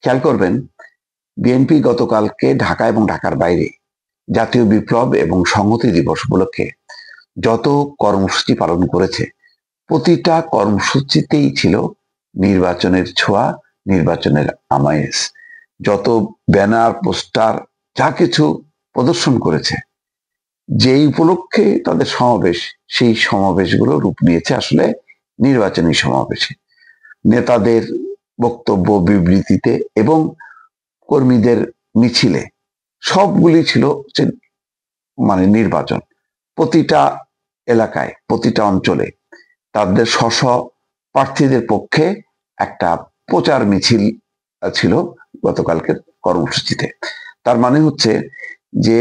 খেয়াল করবেন, বিএনপি গতকালকে ঢাকা এবং ঢাকার বাইরে জাতীয় বিপ্লব এবং সংহতি দিবস উপলক্ষে যত কর্মসূচি পালন করেছে, প্রতিটা কর্মসূচিতেই ছিল নির্বাচনের ছোঁয়া, নির্বাচনের আমেজ। যত ব্যানার, পোস্টার, যা কিছু প্রদর্শন করেছে, যেই উপলক্ষে তাদের সমাবেশ, সেই সমাবেশগুলো রূপ নিয়েছে আসলে নির্বাচনী সমাবেশে। নেতাদের বক্তব্য, বিবৃতিতে এবং কর্মীদের মিছিলে সবগুলি ছিল মানে নির্বাচন। প্রতিটা এলাকায়, প্রতিটা অঞ্চলে তাদের স্ব প্রার্থীদের পক্ষে একটা প্রচার মিছিল ছিল গতকালকের কর্মসূচিতে। তার মানে হচ্ছে যে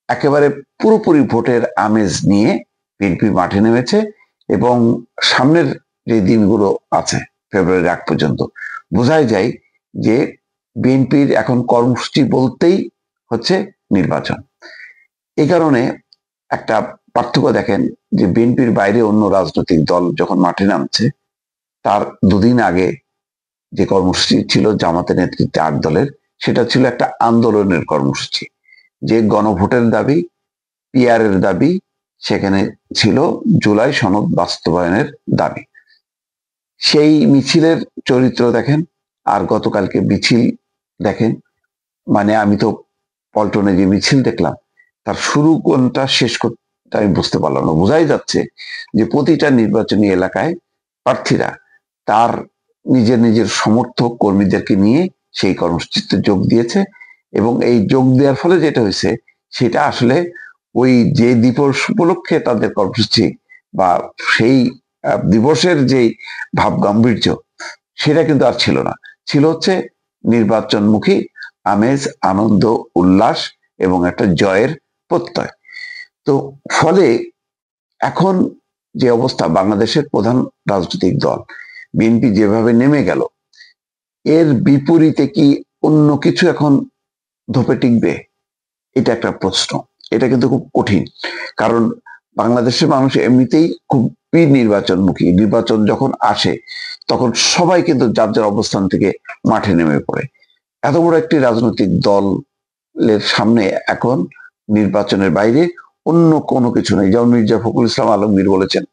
একেবারে পুরোপুরি ভোটের আমেজ নিয়ে বিএনপি মাঠে নেমেছে এবং সামনের যে দিনগুলো আছে ফেব্রুয়ারির আগ পর্যন্ত বোঝাই যায় যে বিএনপির এখন কর্মসূচি বলতেই হচ্ছে নির্বাচন। এই কারণে একটা পার্থক্য দেখেন যে বিএনপির বাইরে অন্য রাজনৈতিক দল যখন মাঠে নামছে, তার দুদিন আগে যে কর্মসূচি ছিল জামাতের নেতৃত্বে 8 দলের, সেটা ছিল একটা আন্দোলনের কর্মসূচি, যে গণভোটের দাবি, পিআরের দাবি, সেখানে ছিল জুলাই সনদ বাস্তবায়নের দাবি। সেই মিছিলের চরিত্র দেখেন আর গতকালকে মিছিল দেখেন, মানে আমি তো পল্টনে যে মিছিল দেখলাম, তার শুরু কোনটা শেষ কোনটা আমি বুঝতে পারলাম না। বোঝাই যাচ্ছে যে প্রতিটা নির্বাচনী এলাকায় প্রার্থীরা তার নিজের নিজের সমর্থক কর্মীদেরকে নিয়ে সেই কর্মসূচিতে যোগ দিয়েছে এবং এই যোগ দেওয়ার ফলে যেটা হয়েছে, সেটা আসলে ওই যে দিবস উপলক্ষে তাদের কর্মসূচি বা সেই দিবসের যে ভাব গাম্ভীর্য, সেটা কিন্তু আর ছিল না। ছিল হচ্ছে নির্বাচনমুখী আমেজ, আনন্দ, উল্লাস এবং একটা জয়ের প্রত্যয়। তো ফলে এখন যে অবস্থা, বাংলাদেশের প্রধান রাজনৈতিক দল বিএনপি যেভাবে নেমে গেল, এর বিপরীতে কি অন্য কিছু এখন ধোপে টিকবে? এটা একটা প্রশ্ন। এটা কিন্তু খুব কঠিন, কারণ বাংলাদেশের মানুষ এমনিতেই খুবই নির্বাচনমুখী। নির্বাচন যখন আসে তখন সবাই কিন্তু যার যার অবস্থান থেকে মাঠে নেমে পড়ে। এত বড় একটি রাজনৈতিক দলের সামনে এখন নির্বাচনের বাইরে অন্য কোনো কিছু নেই। যেমন মির্জা ফখরুল ইসলাম আলমগীর বলেছেন,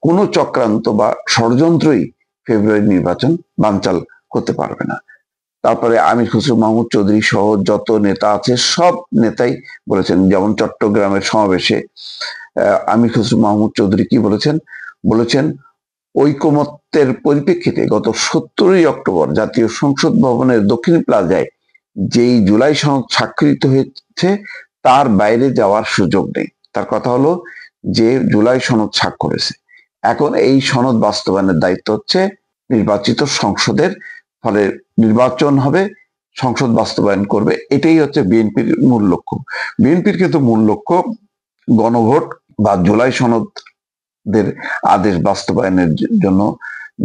কোনো চক্রান্ত বা ষড়যন্ত্রই ফেব্রুয়ারি নির্বাচন বানচাল করতে পারবে না। তারপরে আমির খসরু মাহমুদ চৌধুরী সহ যত নেতা আছে সব নেতাই বলেছেন। যেমন চট্টগ্রামের সমাবেশে আমির খসরু মাহমুদ চৌধুরী কি বলেছেন? বলেছেন, ঐকমত্যের পরিপ্রেক্ষিতে গত 17ই অক্টোবর জাতীয় সংসদ ভবনের দক্ষিণ প্লাজায় যেই জুলাই সনদ স্বাক্ষরিত হয়েছে, তার বাইরে যাওয়ার সুযোগ নেই। তার কথা হলো যে জুলাই সনদ স্বাক্ষরেছে, এখন এই সনদ বাস্তবায়নের দায়িত্ব হচ্ছে নির্বাচিত সংসদের। ফলে নির্বাচন হবে, সংসদ বাস্তবায়ন করবে, এটাই হচ্ছে বিএনপির মূল লক্ষ্য। বিএনপির কিন্তু মূল লক্ষ্য গণভোট বা জুলাই সনদের আদেশ বাস্তবায়নের জন্য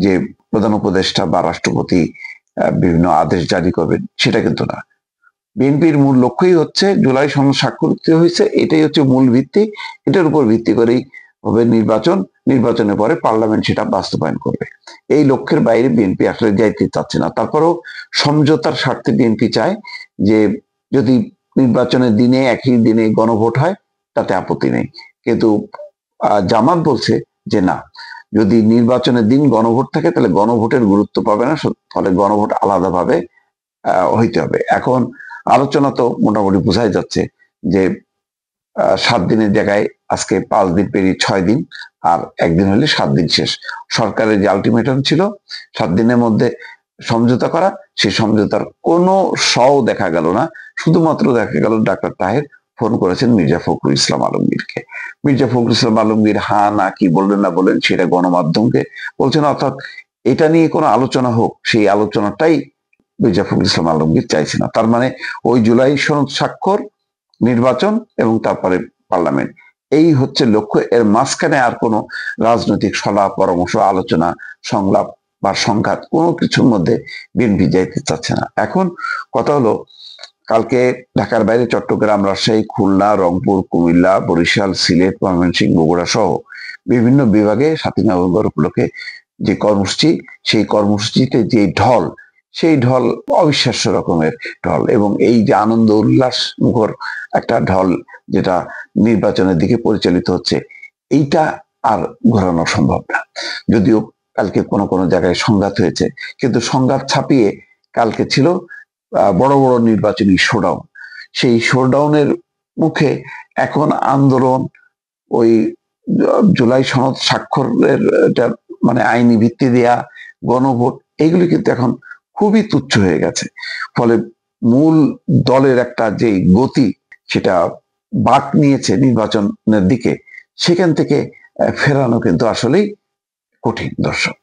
যে প্রধান উপদেষ্টা বা রাষ্ট্রপতি বিভিন্ন আদেশ জারি করবেন, সেটা কিন্তু না। বিএনপির মূল লক্ষ্যই হচ্ছে জুলাই সনদ স্বাক্ষরিত হয়েছে, এটাই হচ্ছে মূল ভিত্তি। এটার উপর ভিত্তি করেই হবে নির্বাচন, নির্বাচনের পরে পার্লামেন্ট সেটা বাস্তবায়ন করবে। এই লক্ষ্যের বাইরে বিএনপি আসলে যাইতে চাচ্ছে না। তারপরেও সমঝোতার স্বার্থে বিএনপি চায় যে যদি নির্বাচনের দিনে একই দিনে গণভোট হয় তাতে আপত্তি নেই, কিন্তু জামাত বলছে যে না, যদি নির্বাচনের দিন গণভোট থাকে তাহলে গণভোটের গুরুত্ব পাবে না, ফলে গণভোট আলাদাভাবে হইতে হবে। এখন আলোচনা তো মোটামুটি বোঝাই যাচ্ছে যে 7 দিনের জায়গায় আজকে 5 দিন পেরিয়ে 6 দিন, আর একদিন হলে 7 দিন শেষ। সরকারের যে আলটিমেটাম ছিল 7 দিনের মধ্যে সমঝোতা করা, সেই সমঝোতার কোনো সও দেখা গেল না। শুধুমাত্র দেখা গেল ডাক্তার তাহের ফোন করেছেন মির্জা ফখরুল ইসলাম আলমগীরকে। মির্জা ফখরুল ইসলাম আলমগীর হা না কি বললেন না বলেন সেটা গণমাধ্যমকে বলছেন, অর্থাৎ এটা নিয়ে কোনো আলোচনা হোক, সেই আলোচনাটাই মির্জা ফখরুল ইসলাম আলমগীর চাইছে না। তার মানে ওই জুলাই সনদ স্বাক্ষর, নির্বাচন এবং তারপরে পার্লামেন্ট, এই হচ্ছে লক্ষ্য। এর মাঝখানে আর কোনো রাজনৈতিক সলাপ, পরামর্শ, আলোচনা, সংলাপ বা সংঘাত কোনো কিছুর মধ্যে বিএনপি যাইতে চাচ্ছে না। এখন কথা হলো, কালকে ঢাকার বাইরে চট্টগ্রাম, রাজশাহী, খুলনা, রংপুর, কুমিল্লা, বরিশাল, সিলেট, ময়মনসিংহ, বগুড়া সহ বিভিন্ন বিভাগে 7ই নভেম্বর উপলক্ষে যে কর্মসূচি, সেই কর্মসূচিতে যে ঢল, সেই ঢল অবিশ্বাস্য রকমের ঢল, এবং এই যে আনন্দ উল্লাস মুখর একটা ঢল যেটা নির্বাচনের দিকে পরিচালিত হচ্ছে, এইটা আর ঘোরানো সম্ভব না। যদিও কালকে কোনো কোনো জায়গায় সংঘাত হয়েছে, কিন্তু সংঘাত ছাপিয়ে কালকে ছিল বড় বড় নির্বাচনী শোডাউন। সেই শোডাউনের মুখে এখন আন্দোলন, ওই জুলাই সনদ স্বাক্ষরের মানে আইনি ভিত্তি দেয়া, গণভোট, এগুলি কিন্তু এখন খুবই তুচ্ছ হয়ে গেছে। ফলে মূল দলের একটা যে গতি, সেটা বাঁক নিয়েছে নির্বাচনের দিকে, সেখান থেকে ফেরানো কিন্তু আসলেই কঠিন, দর্শক।